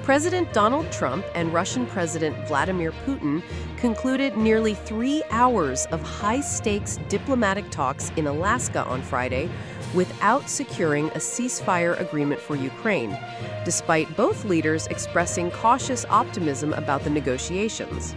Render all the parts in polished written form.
President Donald Trump and Russian President Vladimir Putin concluded nearly 3 hours of high-stakes diplomatic talks in Alaska on Friday without securing a ceasefire agreement for Ukraine, despite both leaders expressing cautious optimism about the negotiations.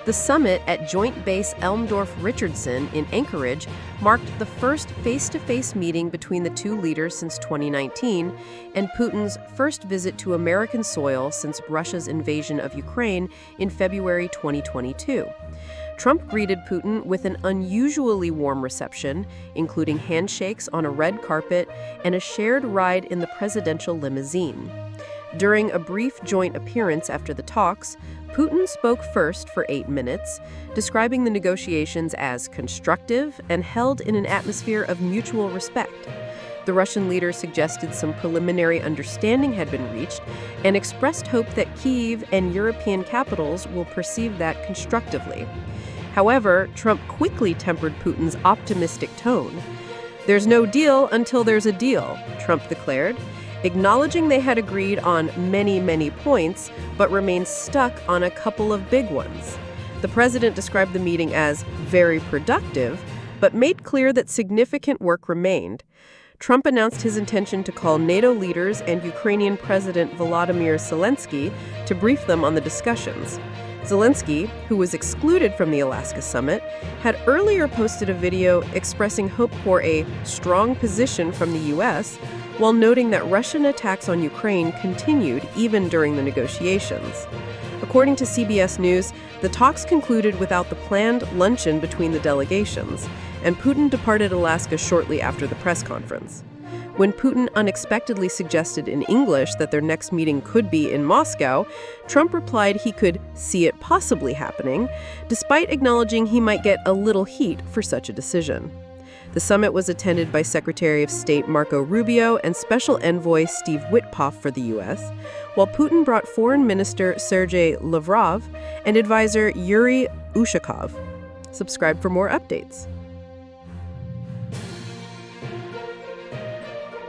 The summit at Joint Base Elmendorf-Richardson in Anchorage marked the first face-to-face meeting between the two leaders since 2019 and Putin's first visit to American soil since Russia's invasion of Ukraine in February 2022. Trump greeted Putin with an unusually warm reception, including handshakes on a red carpet and a shared ride in the presidential limousine. During a brief joint appearance after the talks, Putin spoke first for 8 minutes, describing the negotiations as constructive and held in an atmosphere of mutual respect. The Russian leader suggested some preliminary understanding had been reached and expressed hope that Kyiv and European capitals will perceive that constructively. However, Trump quickly tempered Putin's optimistic tone. "There's no deal until there's a deal," Trump declared, acknowledging they had agreed on many points, but remained stuck on a couple of big ones. The president described the meeting as very productive, but made clear that significant work remained. Trump announced his intention to call NATO leaders and Ukrainian President Vladimir Zelensky to brief them on the discussions. Zelensky, who was excluded from the Alaska summit, had earlier posted a video expressing hope for a strong position from the U.S., while noting that Russian attacks on Ukraine continued even during the negotiations. According to CBS News, the talks concluded without the planned luncheon between the delegations, and Putin departed Alaska shortly after the press conference. When Putin unexpectedly suggested in English that their next meeting could be in Moscow, Trump replied he could see it possibly happening, despite acknowledging he might get a little heat for such a decision. The summit was attended by Secretary of State Marco Rubio and Special Envoy Steve Witkoff for the U.S., while Putin brought Foreign Minister Sergei Lavrov and advisor Yuri Ushakov. Subscribe for more updates.